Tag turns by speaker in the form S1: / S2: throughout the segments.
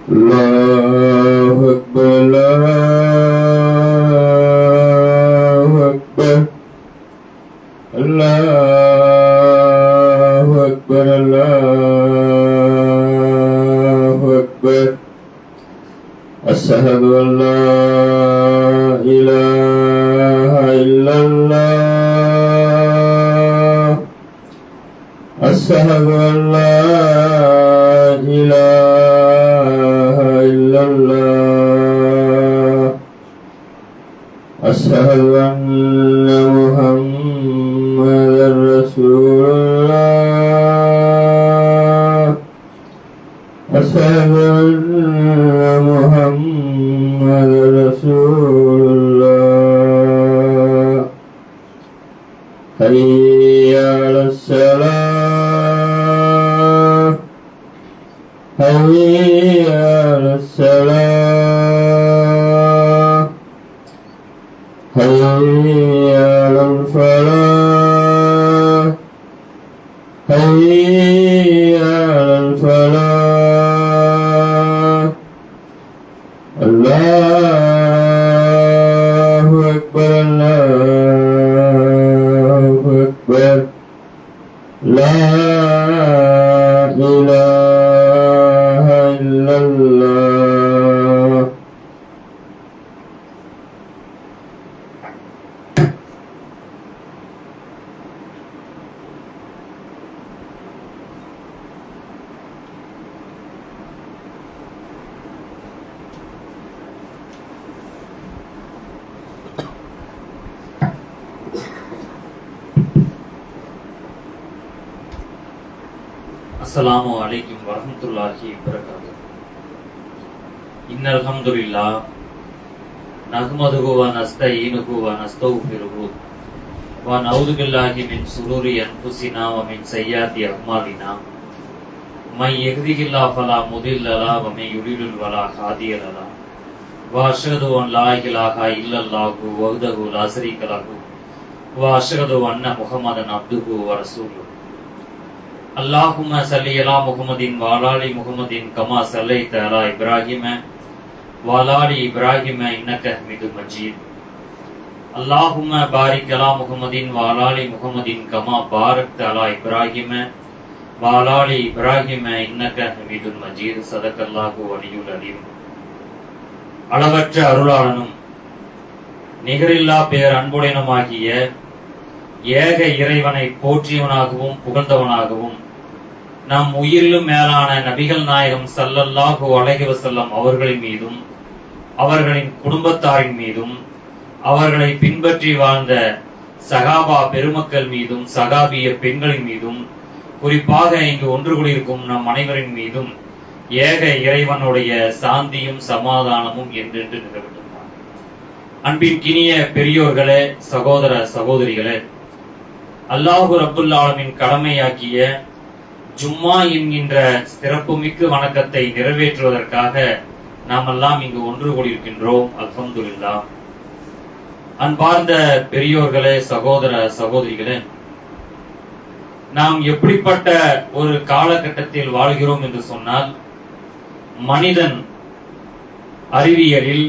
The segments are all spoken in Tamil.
S1: الله أكبر الله أكبر الله أكبر الله أكبر أشهد أن لا إله إلا الله أشهد أن لا إله إلا الله أشهد أن محمدا رسول الله أشهد أن محمدا رسول الله حي على الصلاة حي على الصلاة حي على الفلاح حي على الفلاح الله أكبر الله أكبر لا إله إلا الله.
S2: السلام عليكم ورحمة الله وبركاته. إن الحمد لله نحمده ونستعينه ونستغفره ونعوذ بالله من شرور أنفسنا ومن سيئات أعمالنا من يهده الله فلا مضل له ومن يضلل فلا هادي له وأشهد أن لا إله إلا الله وحده لا شريك له وأشهد أن محمدا عبده ورسوله. اللهم صل على محمد وعلى آل محمد كما صليت على إبراهيم وعلى آل إبراهيم إنك حميد مجيد. اللهم بارك على محمد وعلى آل محمد كما باركت على إبراهيم وعلى آل إبراهيم إنك حميد مجيد. صدق الله العلي العظيم. அளவற்ற அருளாளனும் நிகரில்லா பேர் அன்புடையனுமாகிய ஏக இறைவனை போற்றியவனாகவும் புகழ்ந்தவனாகவும் நம் உயிரிலும் மேலான நபிகள் நாயகம் ஸல்லல்லாஹு அலைஹி வஸல்லம் அவர்களின் மீதும் அவர்களின் குடும்பத்தாரின் மீதும் அவர்களை பின்பற்றி வாழ்ந்த சகாபா பெருமக்கள் மீதும் சகாபிய பெண்களின் மீதும் குறிப்பாக இங்கு ஒன்று கூடியிருக்கும் நம் அனைவரின் மீதும் ஏக இறைவனுடைய சாந்தியும் சமாதானமும் என்றென்று நிலவட்டும். அன்பின் கினிய பெரியோர்களே, சகோதர சகோதரிகளே, அல்லாஹு ரப்புல் ஆலமீன் கடமையாக்கிய ஜும்மா என்கின்ற சிறப்புமிக்க வணக்கத்தை நிறைவேற்றுவதற்காக நாம் எல்லாம் இங்கு ஒன்று கூடியிருக்கின்றோம். அல்ஹம்துலில்லாஹ். அன்பார்ந்த பெரியோர்களே, சகோதர சகோதரிகளே, நாம் எப்படிப்பட்ட ஒரு காலகட்டத்தில் வாழ்கிறோம் என்று சொன்னால், மனிதன் அறிவியலில்,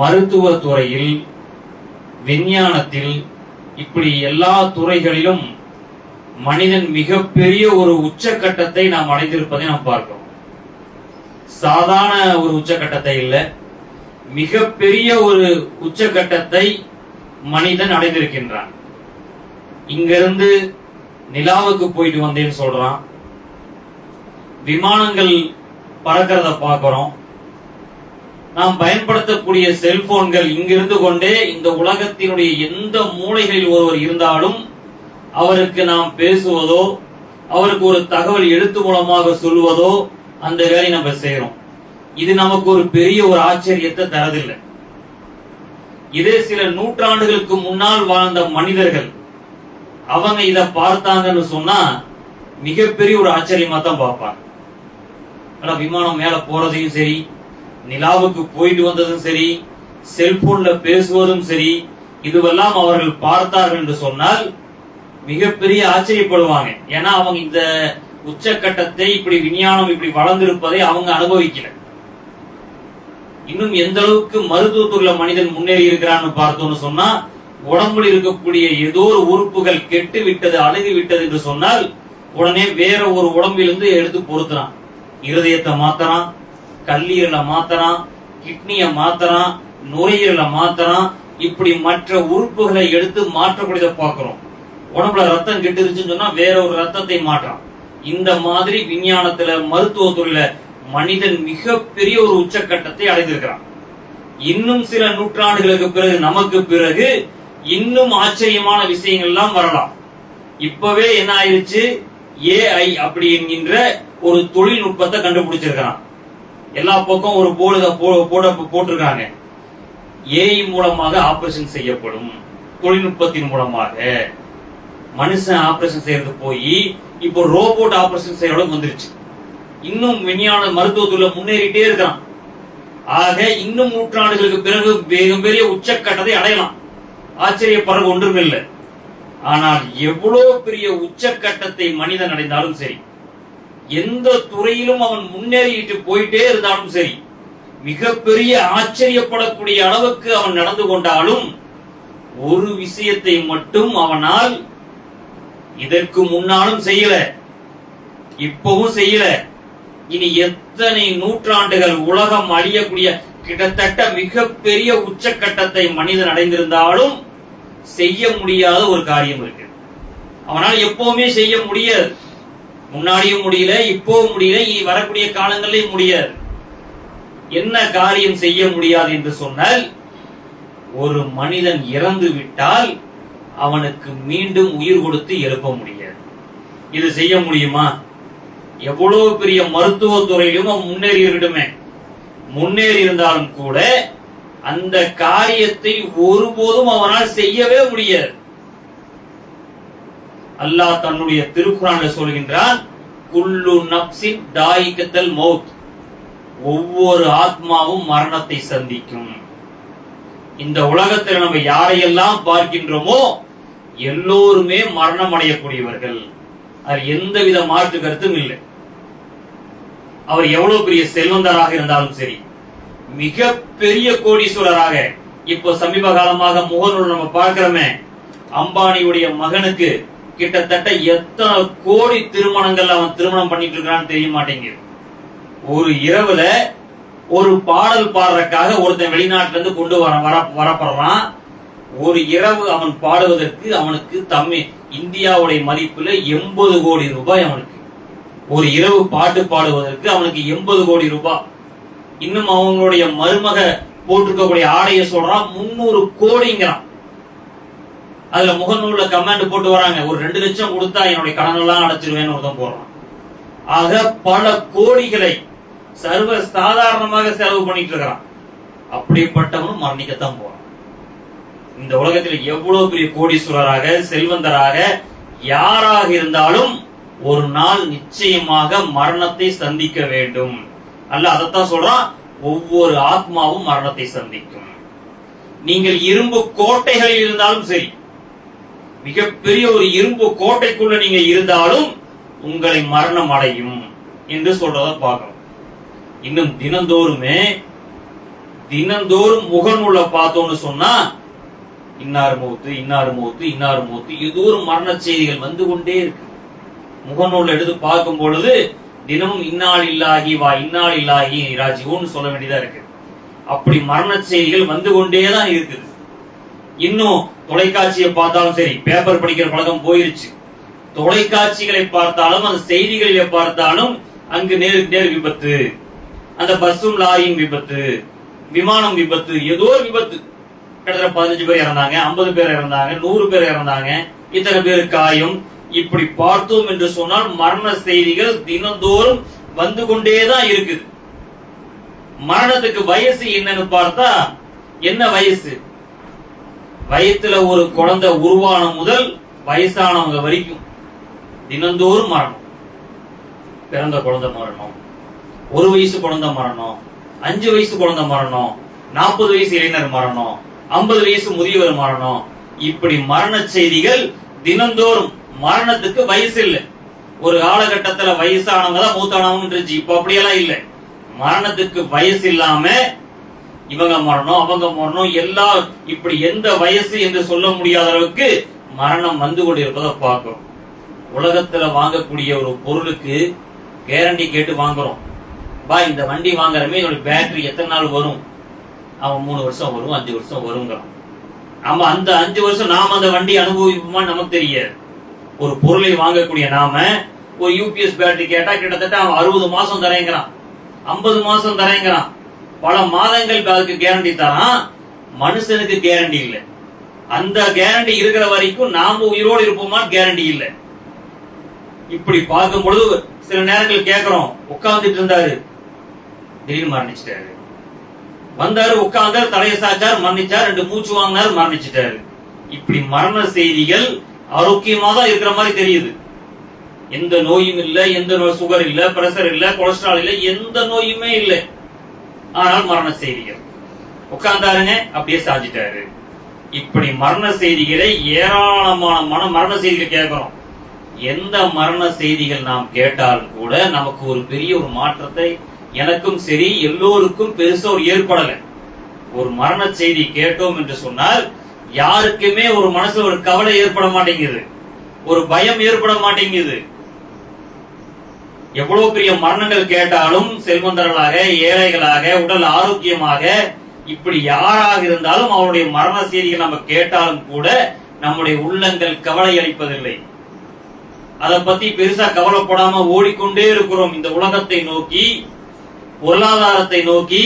S2: மருத்துவ துறையில், விஞ்ஞானத்தில், இப்படி எல்லா துறைகளிலும் மனிதன் மிகப்பெரிய ஒரு உச்சக்கட்டத்தை நாம் அடைந்திருப்பதை நாம் பார்க்கிறோம். சாதாரண ஒரு உச்சக்கட்டத்தை இல்லை, மிகப்பெரிய ஒரு உச்சக்கட்டத்தை மனிதன் அடைந்திருக்கின்றான். இங்கிருந்து நிலாவுக்கு போயிட்டு வந்தேன்னு சொல்றான், விமானங்கள் பறக்கிறத பார்க்கிறோம், நாம் பயன்படுத்தக்கூடிய செல்போன்கள் இங்கிருந்து கொண்டே இந்த உலகத்தினுடைய எந்த மூலைகளில் ஒருவர் இருந்தாலும் அவருக்கு நாம் பேசுவதோ அவருக்கு ஒரு தகவல் எழுத்து மூலமாக சொல்வதோ அந்த வேலை நம்ம செய்யறோம். இது நமக்கு ஒரு பெரிய ஒரு ஆச்சரியத்தை தரதில்லை. இதே சில நூற்றாண்டுகளுக்கு முன்னால் வாழ்ந்த மனிதர்கள் அவங்க இத பார்த்தாங்கன்னு சொன்னா மிகப்பெரிய ஒரு ஆச்சரியமா தான் பார்ப்பாங்க. ஆனா விமானம் மேல போறதையும் சரி, நிலாவுக்கு போயிட்டு வந்ததும் சரி, செல்போன்ல பேசுவதும் சரி, இதுவெல்லாம் அவர்கள் பார்த்தார்கள் என்று சொன்னால் மிகப்பெரிய ஆச்சரியப்படுவாங்க. ஏன்னா அவங்க இந்த உச்சக்கட்டத்தை இப்படி விஞ்ஞானம் இப்படி வளர்ந்திருப்பதை அவங்க அனுபவிக்கல. இன்னும் எந்த அளவுக்கு மருத்துவத்துறையில மனிதன் முன்னேறி இருக்கிறான்னு பார்த்தோம்னு சொன்னா, உடம்புல இருக்கக்கூடிய ஏதோ ஒரு உறுப்புகள் கெட்டு விட்டது, அழுகி விட்டது என்று சொன்னால் உடனே வேற ஒரு உடம்பிலிருந்து எடுத்து பொருத்துறான். இருதயத்தை மாத்தறான், கல்லீரலை மாத்தறான், கிட்னிய மாத்தறான், நுரையீரலை மாத்தறான். இப்படி மற்ற உறுப்புகளை எடுத்து மாற்றக்கூடியதை பார்க்கிறோம். உடம்புல ரத்தம் கெட்டுருச்சுன்னு சொன்னா வேற ஒரு ரத்தத்தை மாற்றான். இந்த மாதிரி விஞ்ஞானத்துல மருத்துவத்துறையில மனிதன் மிகப்பெரிய ஒரு உச்சக்கட்டத்தை அடைந்திருக்கிறான். இன்னும் சில நூற்றாண்டுகளுக்கு பிறகு, நமக்கு பிறகு இன்னும் ஆச்சரியமான விஷயங்கள் எல்லாம் வரலாம். இப்பவே என்ன ஆயிருச்சு, ஏஐ அப்படி என்கின்ற ஒரு தொழில்நுட்பத்தை கண்டுபிடிச்சிருக்கிறான். எல்லா பக்கம் ஒரு போட்டிருக்காங்க. ஏஐ மூலமாக ஆபரேஷன் செய்யப்படும், தொழில்நுட்பத்தின் மூலமாக. மனுஷன் ஆபரேஷன் செய்யறது போய் இப்போ ரோபோட் ஆபரேஷன் செய்யற அளவுக்கு வந்துருச்சு. இன்னும் விஞ்ஞான மருத்துவத்துறையில முன்னேறிட்டே இருக்கான். ஆக இன்னும் நூற்றாண்டுகளுக்கு பிறகு மிகப்பெரிய உச்சக்கட்டத்தை அடையலாம். ஆச்சரியப்படுறது ஒன்றும் இல்லை. ஆனால் எவ்வளவு பெரிய உச்சக்கட்டத்தை மனிதன் அடைந்தாலும் சரி, எந்த துறையிலும் அவன் முன்னேறிட்டு போயிட்டே இருந்தாலும் சரி, மிகப்பெரிய ஆச்சரியப்படக்கூடிய அளவுக்கு அவன் நடந்து கொண்டாலும் ஒரு விஷயத்தை மட்டும் அவனால் இதற்கு முன்னாலும் செய்யல, இப்பவும் செய்யல. இனி எத்தனை நூற்றாண்டுகள் உலகம் அழியக்கூடிய கிட்டத்தட்ட மிகப்பெரிய உச்சக்கட்டத்தை மனிதன் அடைந்திருந்தாலும் செய்ய முடியாத ஒரு காரியம் இருக்கு. அவனால் எப்பவுமே செய்ய முடியாது. முன்னாடியும் முடியல, இப்பவும் முடியல, இனி வரக்கூடிய காலங்களிலும் முடியாது. என்ன காரியம் செய்ய முடியாது என்று சொன்னால், ஒரு மனிதன் இறந்து விட்டால் அவனுக்கு மீண்டும் உயிர் கொடுத்து எழுப்ப முடியாது. இது செய்ய முடியுமா? எவ்வளவு பெரிய மருத்துவத்துறையிலும் அவன் முன்னேறி இருக்கட்டுமே, முன்னேறி இருந்தாலும் கூட அந்த காரியத்தை ஒருபோதும் அவனால் செய்யவே முடியாது. அல்லாஹ் தன்னுடைய திருக்குர்ஆனில் சொல்கின்றான், குல்லு நப்சின் தாயிகத்தல் மௌத், ஒவ்வொரு ஆத்மாவும் மரணத்தை சந்திக்கும். இந்த உலகத்தில் நம்ம யாரையெல்லாம் பார்க்கின்றோமோ எல்லோருமே மரணம் அடையக்கூடியவர்கள். அது எந்தவித மாற்று கருத்தும் இல்லை. அவர் எவ்வளவு பெரிய செல்வந்தராக இருந்தாலும் சரி, மிக பெரிய கோடீஸ்வரராக, இப்போ சமீப காலமாக முகநூல் நம்ம பார்க்கிறோமே, அம்பானியுடைய மகனுக்கு கிட்டத்தட்ட எத்தனை கோடி திருமணங்கள் அவன் திருமணம் பண்ணிட்டு இருக்கிறான்னு தெரிய மாட்டேங்குது. ஒரு இரவுல ஒரு பாடல் பாடுறதுக்காக ஒருத்தன் வெளிநாட்டுல இருந்து கொண்டு வரப்படுறான். ஒரு இரவு அவன் பாடுவதற்கு அவனுக்கு இந்தியாவுடைய மதிப்புல 80 கோடி ரூபாய். அவனுக்கு ஒரு இரவு பாட்டு பாடுவதற்கு அவனுக்கு 80 கோடி ரூபாய். இன்னும் அவங்களுடைய மருமக போட்டிருக்கக்கூடிய ஆடைய சொல்றான் 300 கோடிங்கிறான். அதுல முகநூல்ல கமெண்ட் போட்டு வராங்க, ஒரு 2 லட்சம் கொடுத்தா என்னுடைய கடன் எல்லாம் அடைச்சிருவேன்னு ஒருத்தன் போடுறான். ஆக பல கோடிகளை சர்வ சாதாரணமாக செலவு பண்ணிட்டு இருக்கிறான். அப்படிப்பட்டவனும் மரணிக்கத்தான் போறான். இந்த உலகத்தில் எவ்வளவு பெரிய கோடீஸ்வரராக, செல்வந்தராக யாராக இருந்தாலும் ஒரு நாள் நிச்சயமாக மரணத்தை சந்திக்க வேண்டும். அல்ல அதத்தான் சொல்றான், ஒவ்வொரு ஆத்மாவும் மரணத்தை சந்திக்கும். நீங்கள் இரும்பு கோட்டைகளில் இருந்தாலும் சரி, மிகப்பெரிய ஒரு இரும்பு கோட்டைக்குள்ள நீங்க இருந்தாலும் உங்களை மரணம் அடையும் என்று சொல்றத பார்க்கணும். இன்னும் தினந்தோறும் முகநூல்ல பார்த்தோம்னு சொன்னா இன்னார் மௌத்து, இன்னார் மௌத்து, இன்னார் மௌத்து, ஏதோ ஒரு மரண செய்திகள் வந்து கொண்டே இருக்கு. முகநூல்ல எடுத்து பார்க்கும் பொழுது தினமும் இன்னால் இல்லாகி வா, இன்னால் இல்லாகி ராஜீவ்னு சொல்ல வேண்டியதா இருக்கு. அப்படி மரண செய்திகள் வந்து கொண்டேதான் இருக்குது. இன்னும் தொலைக்காட்சியை பார்த்தாலும் சரி, பேப்பர் படிக்கிற பழக்கம் போயிருச்சு. தொலைக்காட்சிகளை பார்த்தாலும் அந்த செய்திகளிலே பார்த்தாலும் அங்கு நேருக்கு நேர் விபத்து, அந்த பஸ்ஸும் லாரியும் விபத்து, விமானம் விபத்து, ஏதோ ஒரு விபத்து. கிட்டத்தட்ட 15 பேர் இறந்தாங்க, 50 பேர் இறந்தாங்க, 100 பேர் இறந்தாங்க, இத்தனை பேர் காயம். இப்படி பார்த்தோம் என்று சொன்னால் மரண செய்திகள் தினந்தோறும் வந்து கொண்டேதான் இருக்குது. மரணத்துக்கு வயசு என்னன்னு பார்த்தா என்ன வயசு? வயத்துல ஒரு குழந்தை உருவான முதல் வயசானவங்க வரைக்கும் தினந்தோறும் மரணம். பிறந்த குழந்தை மரணம், 1 வயசு குழந்தை மரணம், 5 வயசு குழந்தை மரணம், 40 வயசு இளைஞர் மரணம், 50 வயசு முதியவர் மரணம். இப்படி மரண செய்திகள் தினந்தோறும். மரணத்துக்கு வயசு இல்லை. ஒரு காலகட்டத்துல வயசானவங்க தான் மூத்தானவங்க இருந்துச்சு. இப்ப அப்படியெல்லாம் இல்லை. மரணத்துக்கு வயசு இல்லாம இவங்க மரணம் அவங்க மரணம் எல்லாம் இப்படி எந்த வயசு என்று சொல்ல முடியாத அளவுக்கு மரணம் வந்து கொண்டிருப்பதை பார்க்கிறோம். உலகத்துல வாங்கக்கூடிய ஒரு பொருளுக்கு கேரண்டி கேட்டு வாங்குறோம். இந்த வண்டி வாங்குறமே இதோட பேட்டரி எத்தனை நாள் வரும்? அவன் 3 வருஷம் வரும், 5 வருஷம் வருங்கிறான். ஆமா, அந்த 5 வருஷம் நாம அந்த வண்டி அனுபவிப்போமான்னு நமக்கு தெரியாது. ஒரு பொருளை வாங்கக்கூடிய நாம ஒரு யூபிஎஸ் பேட்டரி கேட்டா கிட்டத்தட்ட அவன் 60 மாசம் தரேங்கிறான், 50 மாசம் தரேங்கிறான். பல மாதங்களுக்கு அதுக்கு கேரண்டி தரான். மனுஷனுக்கு கேரண்டி இல்லை. அந்த கேரண்டி இருக்கிற வரைக்கும் நாம உயிரோடு இருப்போமான்னு கேரண்டி இல்லை. இப்படி பார்க்கும் பொழுது சில நேரங்கள் கேட்கிறோம், உட்கார்ந்துட்டு இருந்தாரு திடீர்னு மரணிச்சிட்டாரு, வந்தாரு உட்கார்ந்தாரு தலையை சாச்சார் மரணிச்சார், 2 மூச்சு வாங்கினாரு மரணிச்சிட்டாரு. இப்படி மரண செய்திகள் ஆரோக்கியமா தான் இருக்கிற மாதிரி தெரியுது. எந்த நோயும் இல்லை, எந்த சுகர் இல்ல, பிரஷர் இல்ல, கொலஸ்ட்ரால் இல்ல, எந்த நோயுமே இல்லை. ஆனால் மரண செய்திகள் உட்கார்ந்தாருங்க அப்படியே சாஞ்சிட்டாரு. இப்படி மரண செய்திகளை ஏராளமான மரண செய்திகள் கேட்கிறோம். எந்த மரண செய்திகள் நாம் கேட்டாலும் கூட நமக்கு ஒரு பெரிய ஒரு மாற்றத்தை, எனக்கும் சரி எல்லோருக்கும் பெருசா ஒரு ஏற்படல. ஒரு மரண செய்தி கேட்டோம் என்று சொன்னால் யாருக்குமே ஒரு மனசுல ஒரு கவலை ஏற்பட மாட்டேங்குது, ஒரு பயம் ஏற்பட மாட்டேங்குது. எவ்வளவு பெரிய மரணங்கள் கேட்டாலும் செல்வந்தர்களாக, ஏழைகளாக, உடல் ஆரோக்கியமாக, இப்படி யாராக இருந்தாலும் அவருடைய மரண செய்திகள் நம்ம கேட்டாலும் கூட நம்முடைய உள்ளங்கள் கவலை அளிப்பதில்லை. அதை பத்தி பெருசா கவலைப்படாம ஓடிக்கொண்டே இருக்கிறோம். இந்த உலகத்தை நோக்கி, பொருளாதாரத்தை நோக்கி,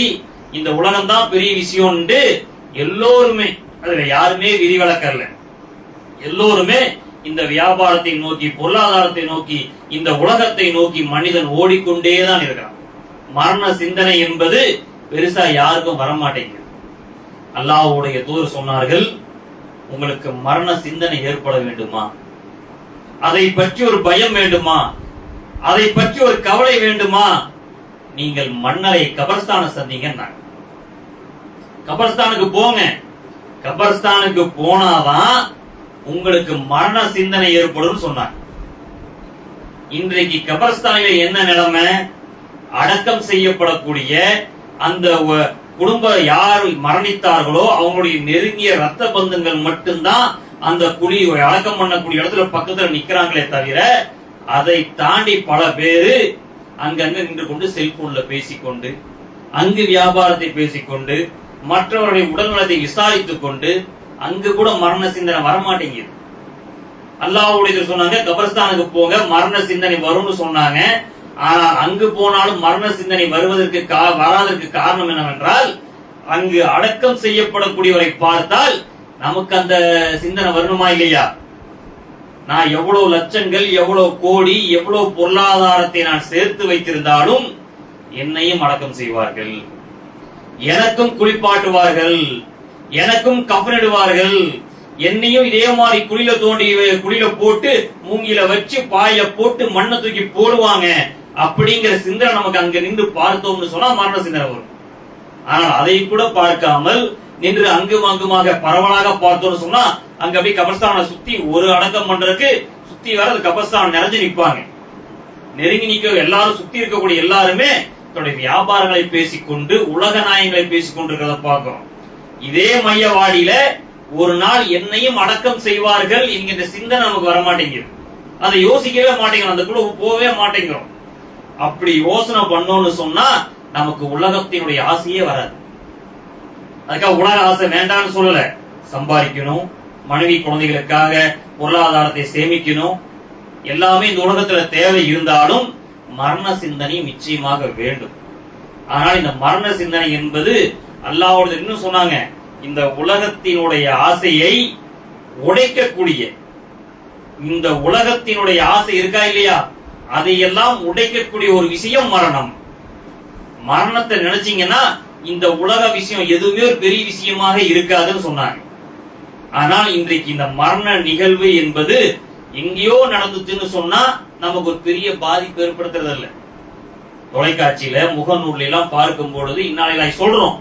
S2: இந்த உலகம் தான் பெரிய விஷயம். எல்லோருமே, அதுல யாருமே விதிவிலக்கல்ல, எல்லோருமே இந்த வியாபாரத்தை நோக்கி, பொருளாதாரத்தை நோக்கி, இந்த உலகத்தை நோக்கி மனிதன் ஓடிக்கொண்டேதான் இருக்கிறான். மரண சிந்தனை என்பது பெருசா யாருக்கும் வரமாட்டேங்குது. அல்லாஹ்வுடைய தூதர் சொன்னார்கள், உங்களுக்கு மரண சிந்தனை ஏற்பட வேண்டுமா, அதை பற்றி ஒரு பயம் வேண்டுமா, அதை பற்றி ஒரு கவலை வேண்டுமா, நீங்கள் மன்னரை கபர்ஸ்தான சந்திங்க. கபர்ஸ்தானுக்கு போங்க. கபர்ஸ்தானுக்கு போனாதான் உங்களுக்கு மரண சிந்தனை ஏற்படும் சொன்னார். இன்றைக்கு கபர்ஸ்தானில என்ன நிலைமை? அடக்கம் செய்யப்படக்கூடிய அந்த குடும்ப யார் மரணித்தார்களோ அவங்களுடைய நெருங்கிய ரத்த பந்தங்கள் மட்டும்தான் அந்த குழி அடக்கம் பண்ணக்கூடிய இடத்துல பக்கத்துல நிக்கிறாங்களே தவிர, அதை தாண்டி பல பேரு அங்கங்க நின்று கொண்டு செல்போன்ல பேசிக்கொண்டு, அங்கு வியாபாரத்தை பேசிக்கொண்டு, மற்றவருடைய உடல்நலத்தை விசாரித்துக் கொண்டு, அங்கு கூட மரண சிந்தனை வரமாட்டேங்குது. அல்லாஹ்வுடைய சொன்னாங்க கபர்ஸ்தானுக்கு போங்க, மரண சிந்தனை வரும்னு சொன்னாங்க. ஆனால் அங்கு போனாலும் மரண சிந்தனை வராதற்கு காரணம் என்னவென்றால், அங்கு அடக்கம் செய்யப்படக்கூடியவரை பார்த்தால் நமக்கு அந்த சிந்தனை வரணுமா இல்லையா? நான் எவ்வளவு லட்சங்கள், எவ்வளவு கோடி, எவ்வளவு பொருளாதாரத்தை நான் சேர்த்து வைத்திருந்தாலும் என்னையும் அடக்கம் செய்வார்கள், எனக்கும் குளிப்பாட்டுவார்கள், எனக்கும் கஃனிடுவார்கள், என்னையும் இதே மாதிரி குழியில தோண்டி குழியில போட்டு மூங்கில வச்சு பாயில போட்டு மண்ணை தூக்கி போடுவாங்க அப்படிங்கிற சிந்தனை நமக்கு அங்க நின்று பார்த்தோம்னு சொன்னா மரண சிந்தனை வரும். ஆனால் அதை கூட பார்க்காமல் நின்று அங்கும் அங்குமாக பரவலாக பார்த்தோம்னு சொன்னா அங்க போய் கபர்ஸ்தானை சுத்தி ஒரு அடக்கம் பண்றதுக்கு சுத்தி வர கபர்ஸ்தானம் நிறைஞ்சு நிற்பாங்க. நெருங்கி நிக்க எல்லாரும் சுத்தி இருக்கக்கூடிய எல்லாருமே தன்னுடைய வியாபாரங்களை பேசிக்கொண்டு, உலக நாயங்களை பேசிக்கொண்டு இருக்கிறத பார்க்கிறோம். இதே மையவாடியில ஒரு நாள் என்னையும் அடக்கம் செய்வார்கள் என்கின்ற சிந்தனை நமக்கு வரமாட்டேங்குது. அதை யோசிக்கவே மாட்டேங்கிறோம், அதுக்குள்ள போகவே மாட்டேங்கிறோம். அப்படி யோசனை பண்ணோம்னு சொன்னா நமக்கு உலகத்தினுடைய ஆசையே வராது. அதுக்காக உலக ஆசை வேண்டாம்னு சொல்லல, சம்பாதிக்கணும், மனைவி குழந்தைகளுக்காக பொருளாதாரத்தை சேமிக்கணும், எல்லாமே இந்த உலகத்துல தேவை இருந்தாலும் மரண சிந்தனை நிச்சயமாக வேண்டும். ஆனால் இந்த மரண சிந்தனை என்பது அல்லாஹ்வோட இன்னும் சொன்னாங்க, இந்த உலகத்தினுடைய ஆசையை உடைக்கக்கூடிய, இந்த உலகத்தினுடைய ஆசை இருக்கா இல்லையா, அதையெல்லாம் உடைக்கக்கூடிய ஒரு விஷயம் மரணம். மரணத்தை நினைச்சீங்கன்னா இந்த உலக விஷயம் எதுவுமே ஒரு பெரிய விஷயமாக இருக்காதுன்னு சொன்னாங்க. ஆனால் இன்றைக்கு இந்த மரண நிகழ்வு என்பது எங்கேயோ நடந்துச்சுன்னு சொன்னா நமக்கு ஒரு பெரிய பாதிப்பு ஏற்படுத்துறது இல்ல. தொலைக்காட்சியில முகநூல்ல எல்லாம் பார்க்கும் பொழுது இந்நாளையில சொல்றோம்,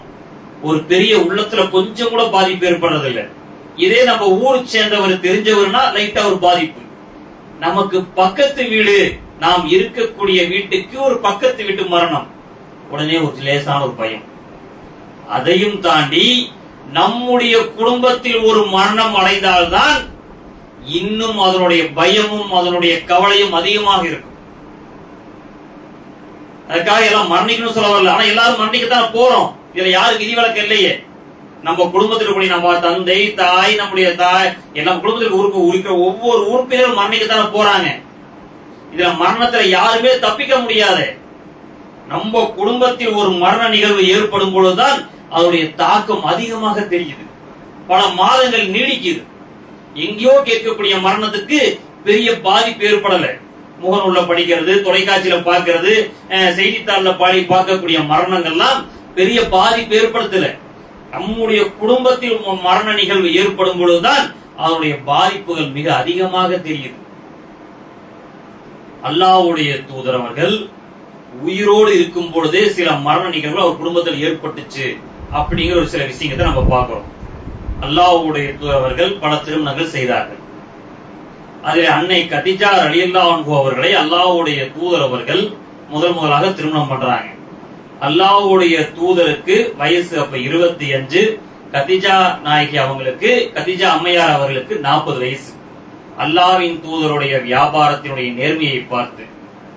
S2: ஒரு பெரிய உள்ளத்துல கொஞ்சம் கூட பாதிப்பு ஏற்படுறது இல்ல. இதே நம்ம ஊரை சேர்ந்தவர் தெரிஞ்சவர்னா லைட்டா ஒரு பாதிப்பு, நமக்கு பக்கத்து வீடு, நாம் இருக்கக்கூடிய வீட்டுக்கு ஒரு பக்கத்து வீட்டு மரணம், உடனே ஒரு லேசான ஒரு பயம். அதையும் தாண்டி நம்முடைய குடும்பத்தில் ஒரு மரணம் அடைந்தால்தான் இன்னும் அதனுடைய பயமும் அதனுடைய கவலையும் அதிகமாக இருக்கும். அதுக்காக எல்லாம் மரணிக்கணும்னு சொல்ல வரல, ஆனா எல்லாரும் மரணிக்கத்தான் போறோம். இதுல யாருக்கு விதிவிலக்கு இல்லையே. நம்ம குடும்பத்தில் கூடிய நம்ம தந்தை, தாய், நம்முடைய தாய், எல்லாம் குடும்பத்திற்கு இருக்கிற ஒவ்வொரு உறுப்பினரும் மரணிக்கத்தான போறாங்க. இதுல மரணத்துல யாருமே தப்பிக்க முடியாது. நம்ம குடும்பத்தில் ஒரு மரண நிகழ்வு ஏற்படும் பொழுதுதான் அதனுடைய தாக்கம் அதிகமாக தெரியுது, பல மாதங்கள் நீடிக்குது. எங்கேயோ கேட்கக்கூடிய மரணத்துக்கு பெரிய பாதிப்பு ஏற்படல. முகநூல்ல படிக்கிறது, தொலைக்காட்சியில பார்க்கிறது, செய்தித்தாள்ல பார்க்கக்கூடிய மரணங்கள்லாம் பெரிய பாதிப்பு ஏற்படுத்தல. நம்முடைய குடும்பத்தில் மரண நிகழ்வு ஏற்படும் பொழுதுதான் அதனுடைய பாதிப்புகள் மிக அதிகமாக தெரியுது. அல்லாஹ்வுடைய தூதர் அவர்கள் உயிரோடு இருக்கும் பொழுதே சில மரண நிகழ்வு அவர் குடும்பத்தில் ஏற்பட்டுச்சு அப்படிங்கிற ஒரு சில விஷயத்தை நம்ம பார்க்கிறோம். அல்லாஹ்வுடைய தூதர் அவர்கள் பல திருமணங்கள் செய்தார்கள். அதில் அன்னை கதீஜா ரலியல்லாஹு அன்ஹா அவர்களை அல்லாஹ்வுடைய தூதர் அவர்கள் முதலாக திருமணம் பண்றாங்க. அல்லாஹ்வுடைய தூதருக்கு வயசு அப்ப 25, கதீஜா நாயகி அவங்களுக்கு, கதீஜா அம்மையார் அவர்களுக்கு 40 வயசு. அல்லாஹ்வின் தூதருடைய வியாபாரத்தினுடைய நேர்மையை பார்த்து,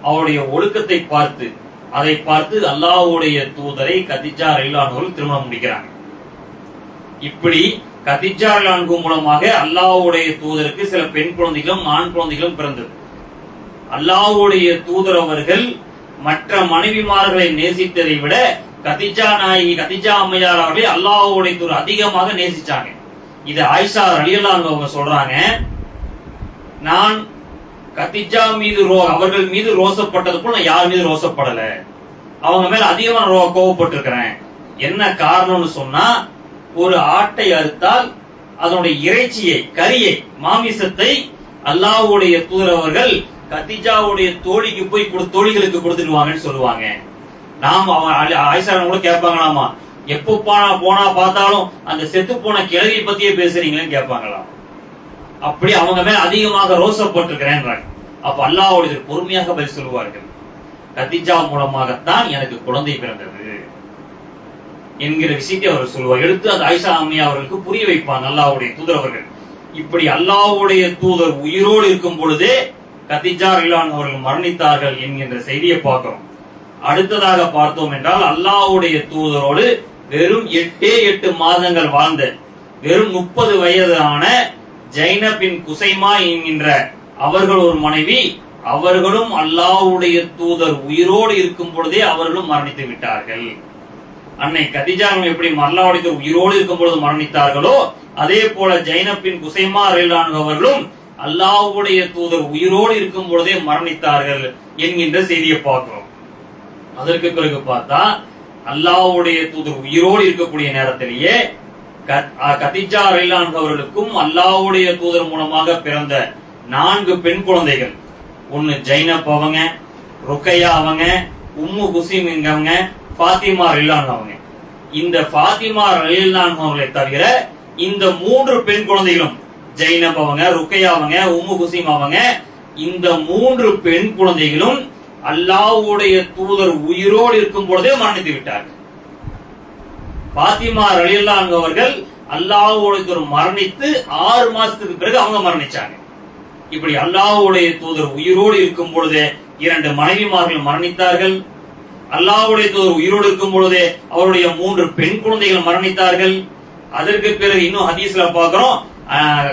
S2: அவருடைய ஒழுக்கத்தை பார்த்து, அதை பார்த்து அல்லாஹ்வுடைய தூதரை கதீஜா ரலியல்லாஹு அன்ஹா திருமணம் முடிக்கிறாங்க. இப்படி கதீஜா ரலியல்லாஹு அன்ஹா மூலமாக அல்லாஹ்வுடைய தூதருக்கு சில பெண் குழந்தைகளும் ஆண் குழந்தைகளும் பிறந்தது. அல்லாஹ்வுடைய தூதர் அவர்கள் மற்ற மனைவிமார்களை நேசித்ததை விட கதீஜா நாயகி, கதீஜா அம்மையார் அவர்களை அல்லாஹ்வுடைய தூதர் அதிகமாக நேசிச்சாங்க. இது ஆயிஷா ரலியல்லாஹு அன்ஹா அவங்க சொல்றாங்க, நான் கதீஜா மீது அவர்கள் மீது ரோசப்பட்டது போல நான் யார் மீது ரோசப்படல, அவங்க மேல அதிகமா கோவப்பட்டு இருக்கிறேன். என்ன காரணம்னு சொன்னா, ஒரு ஆட்டை அறுத்தால் அதனுடைய இறைச்சியை, கரியை, மாமிசத்தை அல்லாஹ்வுடைய தூதர் அவர்கள் கதீஜாவுடைய தோழிக்கு போய் தோழிகளுக்கு கொடுத்துடுவாங்கன்னு சொல்லுவாங்க. நாம் ஆயிஷா கூட கேட்பாங்களாமா, எப்போ போனா பார்த்தாலும் அந்த செத்து போன கிழவியை பத்தியே பேசுறீங்களேன்னு கேட்பாங்களாம். அப்படி அவங்க மேல அதிகமாக ரோசப்பட்டிருக்கிறேன். அப்ப அல்லாஹ்வுடைய பொறுமையாக பதில் சொல்லுவார்கள், கதீஜா மூலமாகத்தான் எனக்கு குழந்தை பிறந்தது என்கிற விஷயத்தை அவர் சொல்லுவார். எடுத்து அந்த ஆயிஷா அம்மையா அவர்களுக்கு புரிய வைப்பாங்க அல்லாஹ்வுடைய தூதர் அவர்கள். இப்படி அல்லாஹ்வுடைய தூதர் உயிரோடு இருக்கும் பொழுதே கதீஜா ரலியல்லாஹு அன்ஹா அவர்கள் மரணித்தார்கள் என்கின்ற செய்தியை பார்க்கிறோம். அடுத்ததாக பார்த்தோம் என்றால், அல்லாஹ்வுடைய தூதரோடு வெறும் 8 மாதங்கள் வாழ்ந்த வெறும் 30 வயதான ஜைனப் பின் குசைமா என்கின்ற அவர்கள் ஒரு மனைவி, அவர்களும் அல்லாஹ்வுடைய தூதர் உயிரோடு இருக்கும் பொழுதே அவர்களும் மரணித்து விட்டார்கள். அன்னை கதீஜா எப்படி அல்லாஹ்வுடைய தூதர் உயிரோடு இருக்கும் பொழுது மரணித்தார்களோ, அதே போல ஜைனப் பின் குசைமா ரலியல்லாஹு அன்ஹா அவர்களும் அல்லாஹ்வுடைய தூதர் உயிரோடு இருக்கும் பொழுதே மரணித்தார்கள் என்கின்ற செய்தியை பார்க்கிறோம். அதற்கு பிறகு பார்த்தா, அல்லாஹ்வுடைய தூதர் உயிரோடு இருக்கக்கூடிய நேரத்திலேயே கதீஜா ரலியல்லாஹு அன்ஹா அவர்களுக்கும் அல்லாஹ்வுடைய தூதர் மூலமாக பிறந்த 4 பெண் குழந்தைகள், ஒன்னு ஜைனப் அவங்க, ருக்கையா அவங்க, உம்மு குசீம் என்கிறவங்க, ஃபாத்திமா ரலியல்லாஹு அன்ஹா அவங்க. இந்த ஃபாத்திமா ரலியல்லாஹு அன்ஹா அவர்களை தவிர இந்த 3 பெண் குழந்தைகளும், ஜைனப் அவங்க, ருக்கையா அவங்க, உம்மு குசீம் அவங்க, இந்த 3 பெண் குழந்தைகளும் அல்லாஹ்வுடைய தூதர் உயிரோடு இருக்கும் பொழுதே மரணித்து விட்டார்கள். ஃபாத்திமா ரலியல்லாஹு அன்ஹா அவர்கள் அல்லாஹ்வுடைய தூதர் மரணித்து 6 மாசத்துக்கு பிறகு அவங்க மரணிச்சாங்க. இப்படி அல்லாஹ்வுடைய தூதர் உயிரோடு இருக்கும் பொழுதே 2 மனைவிமார்கள் மரணித்தார்கள். அல்லாஹ்வுடைய தூதர் உயிரோடு இருக்கும் பொழுதே அவருடைய 3 பெண் குழந்தைகள் மரணித்தார்கள். அதற்கு பிறகு இன்னும் ஹதீஸ்ல பார்க்கிறோம்,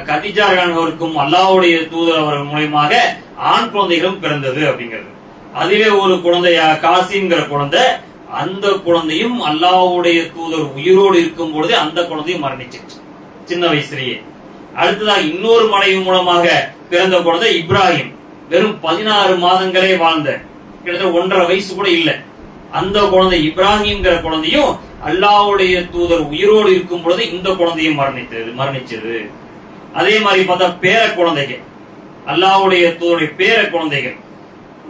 S2: கதீஜா அவருக்கும் அல்லாஹ்வுடைய தூதர் அவர் மூலமாக ஆண் குழந்தைகளும் பிறந்தது அப்படிங்கிறது. அதிலே ஒரு குழந்தை காசிம்ங்கிற குழந்தை, அந்த குழந்தையும் அல்லாஹ்வுடைய தூதர் உயிரோடு இருக்கும் பொழுது அந்த குழந்தையும் மரணிச்சிருச்சு சின்ன வயசுலயே. அடுத்ததாக இன்னொரு மனைவி மூலமாக பிறந்த குழந்தை இப்ராஹிம், வெறும் 16 மாதங்களே வாழ்ந்த, கிட்டத்தட்ட 1.5 வயசு கூட இல்லை. அந்த குழந்தை இப்ராஹிம்ங்கிற குழந்தையும் அல்லாஹ்வுடைய தூதர் உயிரோடு இருக்கும் பொழுது இந்த குழந்தையும் மரணிச்சது. அதே மாதிரி பார்த்தா பேர குழந்தைகள், அல்லாஹ்வுடைய தூதருடைய பேர குழந்தைகள்.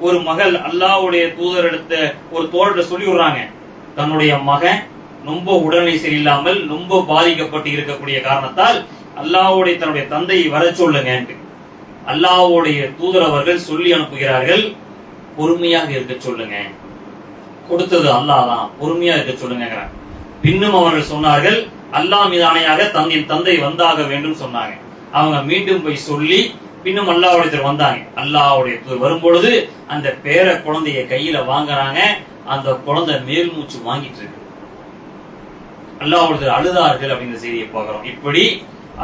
S2: ஒரு மகள் அல்லாஹ்வுடைய தூதர் எடுத்த ஒரு தோழர்கிட்ட சொல்லி விடுறாங்க, தன்னுடைய மகன் ரொம்ப உடல்நிலை சரியில்லாமல் ரொம்ப பாதிக்கப்பட்டு இருக்கக்கூடிய காரணத்தால் அல்லாஹ்வுடைய தன்னுடைய தந்தையை வர சொல்லுங்க. அல்லாஹ்வுடைய தூதர் அவர்கள் சொல்லி அனுப்புகிறார்கள், பொறுமையாக இருக்க சொல்லுங்க. கொடுத்தது அல்லாஹ் தான், பொறுமையா இருக்க சொல்லுங்க. பின்னும் அவர்கள் சொன்னார்கள், அல்லாஹ் மீது ஆணையாக தந்தை வந்தாக வேண்டும் சொன்னாங்க. அவங்க மீண்டும் போய் சொல்லி பின்னும் அல்லாஹ்வுடைய வந்தாங்க. அல்லாஹ்வுடைய தூதர் வரும்பொழுது அந்த பேர குழந்தைய கையில வாங்குறாங்க. அந்த குழந்தை மேல் மூச்சு வாங்கிட்டு இருக்கு. அல்லாஹ்வுடைய அழுதார்கள் அப்படிங்கிற செய்தியை பார்க்கிறோம். இப்படி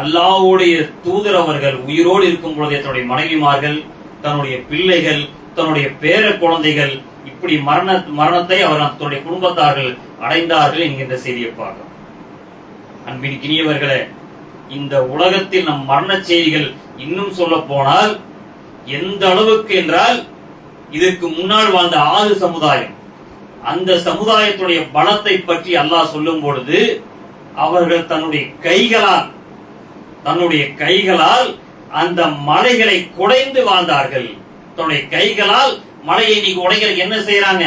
S2: அல்லாஹ்வுடைய தூதர் அவர்கள் உயிரோடு இருக்கும் பொழுது தன்னுடைய மனைவிமார்கள், தன்னுடைய பிள்ளைகள், தன்னுடைய பேர குழந்தைகள் இப்படி மரணத்தை அவர்கள் தன்னுடைய குடும்பத்தார்கள் அடைந்தார்கள் என்கின்ற செய்தியை பார்க்கிறோம். அன்பின் கினியவர்களே, இந்த உலகத்தில் நம் மரண செய்திகள் இன்னும் சொல்ல போனால் எந்த அளவுக்கு என்றால், இதற்கு முன்னால் வாழ்ந்த 6 சமுதாயம், அந்த சமுதாயத்துடைய பலத்தை பற்றி அல்லாஹ் சொல்லும் பொழுது அவர்கள் தன்னுடைய கைகளால் அந்த மலைகளை குடைந்து வாழ்ந்தார்கள். தன்னுடைய கைகளால் மலையை இன்னைக்கு உடைக்கிற என்ன செய்யறாங்க?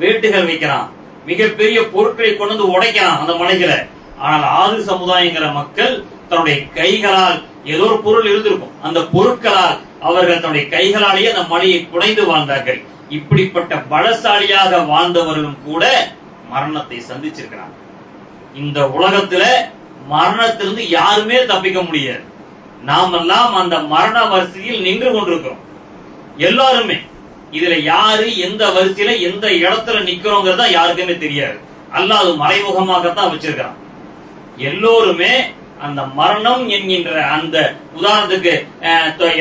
S2: வேட்டுகள் வைக்கிறான், மிகப்பெரிய பொருட்களை கொண்டு வந்து உடைக்கிறான் அந்த மலைகளை. ஆனால் 6 சமுதாயங்கிற மக்கள் தன்னுடைய கைகளால் ஏதோ ஒரு பொருள் இருந்திருக்கும், அந்த பொருட்களால் அவர்கள் தன்னுடைய கைகளாலேயே அந்த மலையை குடைந்து வாழ்ந்தார்கள். இப்படிப்பட்ட பலசாலியாக வாழ்ந்தவர்களும் கூட மரணத்தை சந்திச்சிருக்கிறாங்க. இந்த உலகத்துல மரணத்திலிருந்து யாருமே தப்பிக்க முடியாது. நாமெல்லாம் அந்த மரண வரிசையில் நின்று கொண்டிருக்கிறோம் எல்லாருமே. இதுல யாரு எந்த வரிசையில எந்த இடத்துல நிக்கிறோங்கிறத யாருக்குமே தெரியாது. அல்லாஹ் அது மறைமுகமாகத்தான் வச்சிருக்கான். எல்லோருமே அந்த மரணம் என்கின்ற அந்த உதாரணத்துக்கு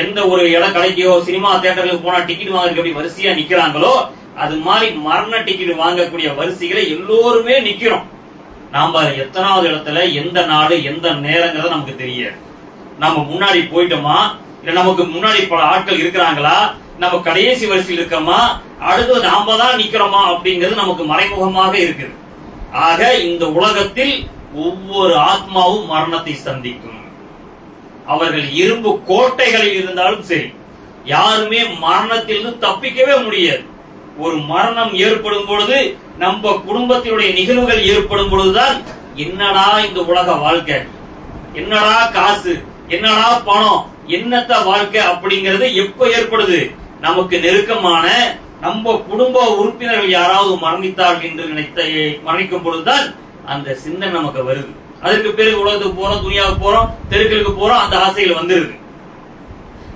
S2: எந்த ஒரு இடம் கடைக்கோ சினிமா தியேட்டர்களுக்கு போனா டிக்கெட் வாங்குறதுக்கு எப்படி வரிசையா நிக்கிறாங்களோ, அது மாதிரி மரண டிக்கெட் வாங்கக்கூடிய வரிசைகளை எல்லோருமே நிக்கிறோம். நாம எத்தனாவது இடத்துல, எந்த நாடு, எந்த நேரங்கிறத நமக்கு தெரியாது. நம்ம முன்னாடி போயிட்டோமா, இல்ல நமக்கு முன்னாடி பல ஆட்கள் இருக்கிறாங்களா, நம்ம கடைசி வரிசையில் இருக்கோமா, அடுத்து நாம தான் நிக்கிறோமா அப்படிங்கிறது நமக்கு மறைமுகமாக இருக்குது. ஆக இந்த உலகத்தில் ஒவ்வொரு ஆத்மாவும் மரணத்தை சந்திக்கும். அவர்கள் இரும்பு கோட்டைகளில் இருந்தாலும் சரி, யாருமே மரணத்திலிருந்து தப்பிக்கவே முடியாது. ஒரு மரணம் ஏற்படும் பொழுது, நம்ம குடும்பத்தினுடைய நிகழ்வுகள் ஏற்படும் பொழுதுதான் என்னடா இந்த உலக வாழ்க்கை, என்னடா காசு, என்னடா பணம், என்னத்த வாழ்க்கை அப்படிங்கிறது எப்ப ஏற்படுது? நமக்கு நெருக்கமான நம்ம குடும்ப உறுப்பினர்கள் யாராவது மரணித்தார்கள் என்று மரணிக்கும் பொழுதுதான் அந்த சிந்தனை நமக்கு வருது. அதற்கு பிறகு உலகத்துக்கு போறோம், துனியாவுக்கு போறோம், தெருக்களுக்கு போறோம், அந்த ஆசைகள் வந்துருது.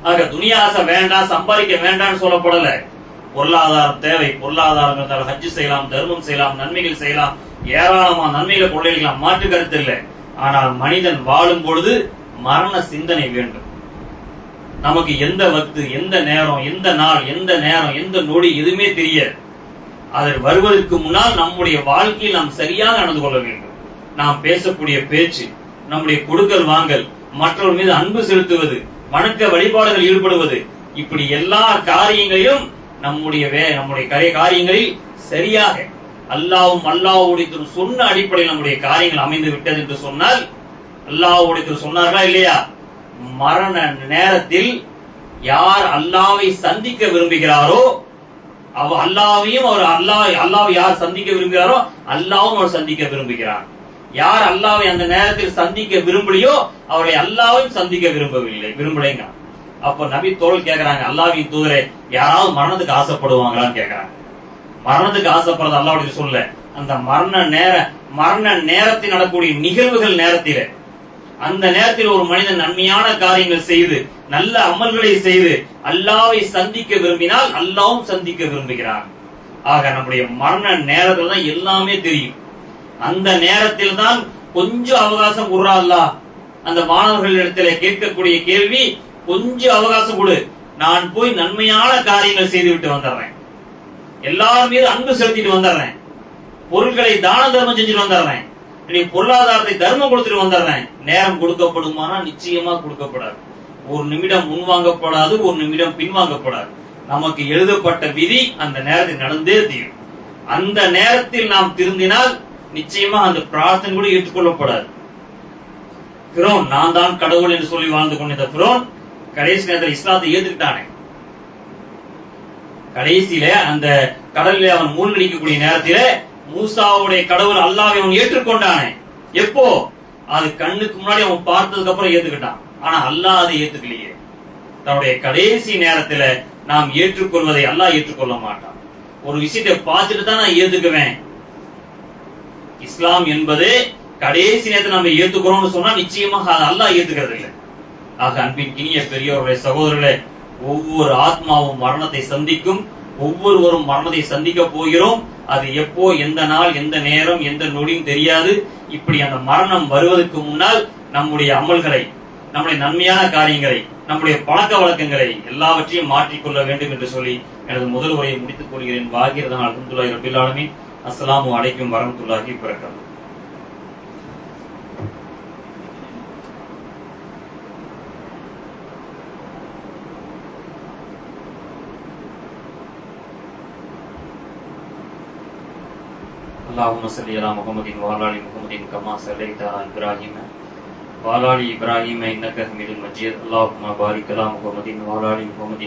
S2: ஆக துனியா ஆசை வேண்டாம், சம்பாதிக்க வேண்டாம்னு சொல்லப்படல. பொருளாதாரம் தேவை, பொருளாதாரம் ஹஜ் செய்யலாம், தர்மம் செய்யலாம், நன்மைகள் செய்யலாம், ஏராளமான நன்மைகளை கொள்ளையடிக்கலாம், மாற்று கருத்து இல்லை. ஆனால் மனிதன் வாழும் பொழுது மரண சிந்தனை வேண்டும். நமக்கு எந்த வக்து, எந்த நேரம், எந்த நாள், எந்த நேரம், எந்த நொடி எதுவுமே தெரியாது. அது வருவதற்கு முன்னால் நம்முடைய வாழ்க்கையில் நாம் சரியாக நடந்து கொள்ள வேண்டும். நாம் பேசக்கூடிய பேச்சு, நம்முடைய கொடுக்கல் வாங்கல், மற்றவர் மீது அன்பு செலுத்துவது, வணக்க வழிபாடுகள் ஈடுபடுவது, இப்படி எல்லா காரியங்களிலும் நம்முடைய காரியங்களில் சரியாக அல்லாஹ்வுடைய சொன்ன அடிப்படையில் நம்முடைய காரியங்கள் அமைந்து விட்டது என்று சொன்னால், அல்லாஹ்வுடைய சொன்னார்களா இல்லையா? மரண நேரத்தில் யார் அல்லாஹ்வை சந்திக்க விரும்புகிறாரோ, அல்லாஹ்வையும் அல்லாஹ்வை யார் சந்திக்க விரும்புகிறாரோ அல்லாஹ்வும் அவர் சந்திக்க விரும்புகிறார். யார் அல்லாஹ்வை அந்த நேரத்தில் சந்திக்க விரும்பலையோ அவரை அல்லாஹ்வையும் சந்திக்க விரும்பலைங்க. அப்ப நபி தோழர் கேக்குறாங்க, அல்லாஹ்வின் தூதரே, யாராவது மரணத்துக்கு ஆசைப்படுவாங்களான்னு கேக்குறாங்க. மரணத்துக்கு ஆசைப்படுறது அல்லாஹ்வுடைய சொல்ல. அந்த மரண நேரத்தில் நடக்கூடிய நிகழ்வுகள் நேரத்தில, அந்த நேரத்தில் ஒரு மனிதன் நன்மையான காரியங்கள் செய்து, நல்ல அமல்களை செய்து அல்லாஹ்வை சந்திக்க விரும்பினால் அல்லாஹ்வும் சந்திக்க விரும்புகிறார். ஆக நம்முடைய மரண நேரத்தில் தான் எல்லாமே தெரியும். அந்த நேரத்தில் தான் கொஞ்சம் அவகாசம் கொடுறா அல்லாஹ். அந்த மாணவர்களிடத்துல கேட்கக்கூடிய கேள்வி, கொஞ்சம் அவகாசம் கொடு, நான் போய் நன்மையான காரியங்கள் செய்து விட்டு வந்துடுறேன், எல்லாரும் மீது அன்பு செலுத்திட்டு வந்துடுறேன், பொருட்களை தான தர்மம் செஞ்சுட்டு வந்துடுறேன், நீ பொருளாதாரத்தை தர்மம் கொடுத்துட்டு வந்துடுறேன். நேரம் கொடுக்கப்படுமானா நிச்சயமா கொடுக்கப்படாது. ஒரு நிமிடம் முன்வாங்கப்படாது, ஒரு நிமிடம் பின்வாங்கப்படாது. நமக்கு எழுதப்பட்ட விதி அந்த நேரத்தில் நடந்தே தீரும். அந்த நேரத்தில் நாம் திருந்தினால் நிச்சயமா அந்த பிரார்த்தனை கூட ஏற்றுக்கொள்ளப்படாது. ஃபிரௌன் நான் தான் கடவுள் என்று சொல்லி வாழ்ந்து கொண்டிருந்த ஃபிரௌன் கடைசி நேரத்தில் இஸ்லாத்தை ஏற்றுக்கிட்டானே. கடைசியில அந்த கடலில் அவன் மூழ்கடிக்கக்கூடிய நேரத்தில மூசாவுடைய கடவுள் அல்லாஹ்வை அவன் ஏற்றுக்கொண்டானே. எப்போ? அது கண்ணுக்கு முன்னாடி அவன் பார்த்ததுக்கு அப்புறம் ஏத்துக்கிட்டான். ஆனா அல்லாஹ் அதை ஏத்துக்கலையே. தன்னுடைய கடைசி நேரத்துல நாம் ஏற்றுக்கொள்வதை அல்லாஹ் ஏற்றுக்கொள்ள மாட்டான். ஒரு விஷயத்தை பார்த்துட்டு தான் நான் ஏத்துக்குவேன். இஸ்லாம் என்பது கடைசி நேரத்தை நம்ம ஏத்துக்கிறோம்னு சொன்னா நிச்சயமாக அல்லாஹ் ஏத்துக்கிறது இல்லை. ஆக அன்பின் இனிய பெரியவர்களே, சகோதரர்களே, ஒவ்வொரு ஆத்மாவும் மரணத்தை சந்திக்கும். ஒவ்வொருவரும் மரணத்தை சந்திக்க போகிறோம். அது எப்போ, எந்த நாள், எந்த நேரம், எந்த நொடியும் தெரியாது. இப்படி அந்த மரணம் வருவதற்கு முன்னால் நம்முடைய அமல்களை, நம்முடைய நன்மையான காரியங்களை, நம்முடைய பழக்க வழக்கங்களை எல்லாவற்றையும் மாற்றிக்கொள்ள வேண்டும் என்று சொல்லி எனது முதல் உரையை முடித்துக் கொள்கிறேன். வாகிரதான் அல்ஹம்துலில்லாஹி ரப்பில் ஆலமீன். அஸ்ஸலாமு அலைக்கும் வரஹ்மத்துல்லாஹி வபரகாத்துஹு. اللهم صل على محمد وعلى ال محمد كما صليت على ابراهيم وعلى ال ابراهيم انك حميد مجيد. اللهم بارك على محمد وعلى ال محمد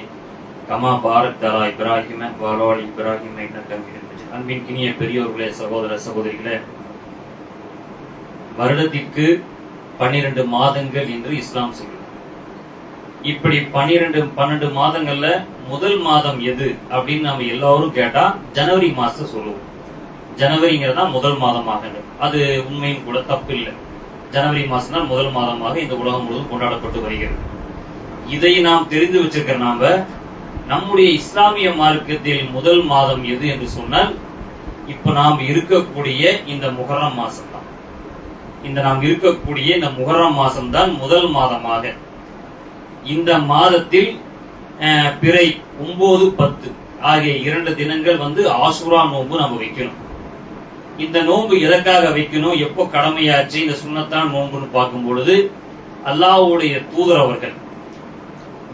S2: كما باركت على ابراهيم وعلى ال ابراهيم انك حميد مجيد. அன்பின் இனிய பெரியோர்களே, சகோதர சகோதரிகளே, வருடத்திற்கு 12 மாதங்கள் என்று இஸ்லாம் சொல்லுது. இப்படி 12 மாதங்கள்ல முதல் மாதம் எது அப்படின்னு நம்ம எல்லாரும் கேட்டா ஜனவரி மாசம் சொல்லுவோம். ஜனவரிங்கிறதா முதல் மாதமாக. அது உண்மையும் கூட, தப்பு இல்லை. ஜனவரி மாசம் தான் முதல் மாதமாக இந்த உலகம் முழுவதும் கொண்டாடப்பட்டு வருகிறது. இதை நாம் தெரிந்து வச்சிருக்கிற நாம நம்முடைய இஸ்லாமிய மார்க்கத்தில் முதல் மாதம் எது என்று சொன்னால் இப்ப நாம் இருக்கக்கூடிய இந்த முஹர்ரம் மாசம் தான். நாம் இருக்கக்கூடிய இந்த முஹர்ரம் மாசம் தான் முதல் மாதமாக. இந்த மாதத்தில் பிறை 9, 10 ஆகிய 2 தினங்கள் ஆஷுரா நோன்பு நம்ம வைக்கணும். இந்த நோன்பு எதற்காக வைக்கணும், எப்போ கடமையாச்சு, இந்த சுன்னத்தான் நோன்புன்னு பார்க்கும் பொழுது அல்லாஹ்வுடைய தூதர் அவர்கள்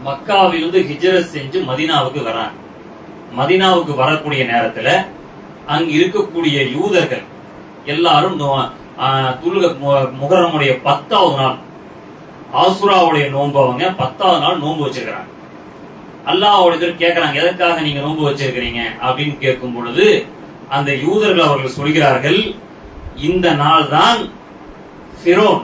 S2: மக்காவிலிருந்து ஹிஜ்ரத் செஞ்சு மதீனாவுக்கு வராங்க. மதீனாவுக்கு வரக்கூடிய நேரத்துல அங்க இருக்கக்கூடிய யூதர்கள் எல்லாரும் முஹர்ரமுடைய 10வது நாள் ஆசுராவுடைய நோன்பு அவங்க 10வது நாள் நோன்பு வச்சிருக்கிறாங்க. அல்லாஹ்வுடைய கேட்கறாங்க, எதற்காக நீங்க நோன்பு வச்சிருக்கிறீங்க அப்படின்னு கேட்கும் பொழுது அந்த யூதர்கள் அவர்கள் சொல்கிறார்கள், இந்த நாள் தான் ஃபிரௌன்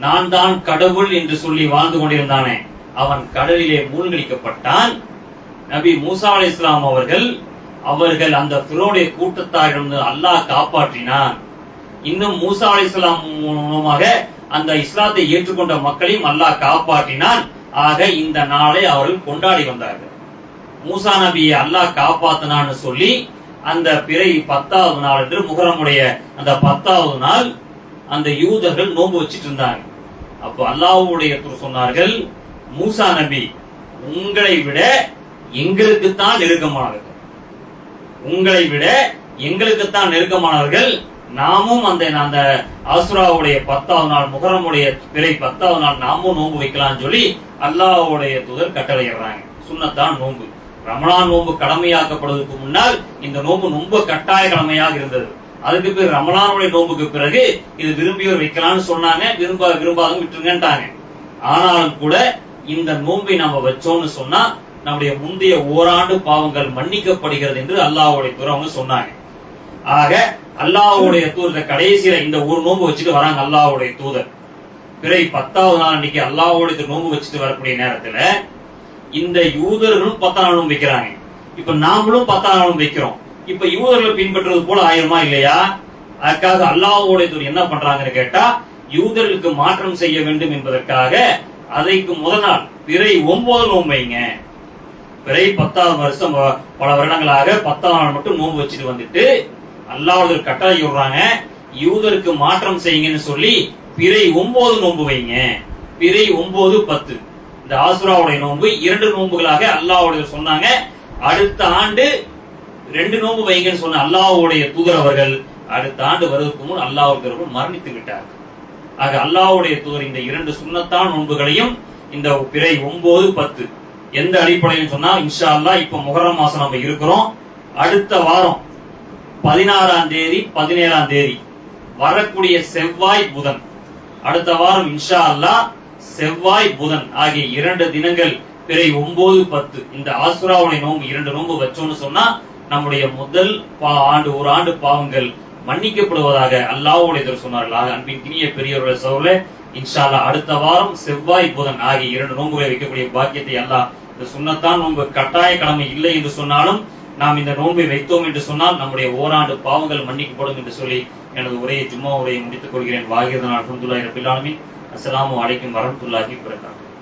S2: நான் தான் கடவுள் என்று சொல்லி வாழ்ந்து கொண்டிருந்தானே, அவன் கடலிலே மூழ்கடிக்கப்பட்டான். நபி மூசா அலைஹிஸ்ஸலாம் அவர்கள் அந்த ஃபிரௌனுடைய கூட்டத்தாரிடம் அல்லாஹ் காப்பாற்றினான். இன்னும் மூசா அலைஹிஸ்ஸலாம் மூலமாக அந்த இஸ்லாத்தை ஏற்றுக்கொண்ட மக்களையும் அல்லாஹ் காப்பாற்றினான். ஆக இந்த நாளை அவர்கள் கொண்டாடி வந்தார்கள். மூசா நபியை அல்லாஹ் காப்பாத்தினான்னு சொல்லி அந்த பிறை 10வது நாள் என்று முஹர்ரமுடைய அந்த 10வது நாள் அந்த யூதர்கள் நோன்பு வச்சிட்டு இருந்தாங்க. அப்போ அல்லாஹ்வுடைய தூதர் சொன்னார்கள், மூசா நபி உங்களை விட எங்களுக்குத்தான் நெருக்கமானவர்கள், உங்களை விட எங்களுக்குத்தான் நெருக்கமானவர்கள். நாமும் அந்த ஆசுராவுடைய 10வது நாள் முஹர்ரமுடைய பிறை 10வது நாள் நாமும் நோன்பு வைக்கலாம்னு சொல்லி அல்லாஹ்வுடைய தூதர் கட்டளையிடுறாங்க. சுன்னத்தான் நோன்பு. ரமலான் நோன்பு கடமையாக்கப்படுவதற்கு முன்னால் இந்த நோன்பு ரொம்ப கட்டாய கடமையாக இருந்தது. அதுக்கு பிறகு ரமலானுடைய நோன்புக்கு பிறகு இது விரும்பியோர் வைக்கலாம்னு சொன்னாங்க, விரும்பாதவங்க விட்டுருங்கன்ட்டாங்க. ஆனாலும் கூட இந்த நோன்பை நம்ம வச்சோம்னு சொன்னா நம்முடைய முந்தைய ஓராண்டு பாவங்கள் மன்னிக்கப்படுகிறது என்று அல்லாஹ்வுடைய தூதர் அவங்க சொன்னாங்க. ஆக அல்லாஹ்வுடைய தூதர் கடைசியில இந்த ஒரு நோன்பு வச்சுட்டு வராங்க. அல்லாஹ்வுடைய தூதர் பிறை 10வது நாள் அன்னைக்கு அல்லாஹ்வுடைய நோன்பு வச்சுட்டு வரக்கூடிய நேரத்துல இந்த யூதர்களும் 10 நாளும் வைக்கிறாங்க. இப்ப நாமளும் 10 நாளும் வைக்கிறோம். இப்ப யூதர்களை பின்பற்றுவது போல ஆயிருமா இல்லையா? அதுக்காக அல்லாஹ்வுடைய தூதர் என்ன பண்றாங்கன்னு கேட்டா, யூதர்களுக்கு மாற்றம் செய்ய வேண்டும் என்பதற்காக அதைக்கு முதல் நாள் பிறை 9 நோன்பு வைங்க. பிறை 10வது வருஷம் பல வருடங்களாக 10வது நாள் மட்டும் நோன்பு வச்சுட்டு வந்துட்டு அல்லாஹ்வுடைய கட்டளை சொல்றாங்க, யூதருக்கு மாற்றம் செய்யுங்கன்னு சொல்லி பிறை 9 நோன்பு வைங்க. பிறை 9, 10 இந்த ஆசுராவுடைய நோன்பு 2 நோன்புகளாக அல்லாஹ்வுடைய சொன்னாங்க. அடுத்த ஆண்டு 2 நோன்பு வைங்கன்னு சொன்ன அல்லாஹ்வுடைய தூதர் அவர்கள் அடுத்த ஆண்டு வருவதற்கு முன் அல்லாஹ்வுடைய மரணித்து விட்டார். ஆக அல்லாஹ்வுடைய தூதர் இந்த 2 சுன்னத்தான் நோன்புகளையும் இந்த பிறை 9, 10 எந்த அடிப்படையில் சொன்னா, இன்ஷா அல்லாஹ் இப்ப முஹர்ரம் மாசம் நம்ம இருக்கிறோம். அடுத்த வாரம் 16ஆம் தேதி 17ஆம் தேதி வரக்கூடிய செவ்வாய் புதன், அடுத்த வாரம் இன்ஷா அல்லாஹ் செவ்வாய் புதன் ஆகிய 2 தினங்கள் பிறை 9, 10 இந்த ஆசுராவுடைய நோன்பு 2 நோன்பு வச்சோம்னு சொன்னா நம்முடைய முதல் ஒரு ஆண்டு பாவங்கள் மன்னிக்கப்படுவதாக அல்லாஹ்வுடைய தூதர் சொன்னார்கள். அன்பின் இனிய பெரியவர்களே, சகோதரர்களே, இன்ஷா அல்லாஹ் அடுத்த வாரம் செவ்வாய் புதன் ஆகிய 2 நோன்புகளை வைக்கக்கூடிய பாக்கியத்தை அல்லாஹ், இந்த சுன்னத்தான் நோன்பு கட்டாய கடமை இல்லை என்று சொன்னாலும் நாம் இந்த நோன்பை வைத்தோம் என்று சொன்னால் நம்முடைய ஓராண்டு பாவங்கள் மன்னிக்கப்படும் என்று சொல்லி எனது உரையை ஜும்மா உரையை முடித்துக் கொள்கிறேன். வாகிரதன் அல்ஹம்துலில்லாஹி ரப்பில் ஆலமீன். அஸ்ஸலாமு அலைக்கும் வரஹ்மத்துல்லாஹி வபரகாத்துஹு.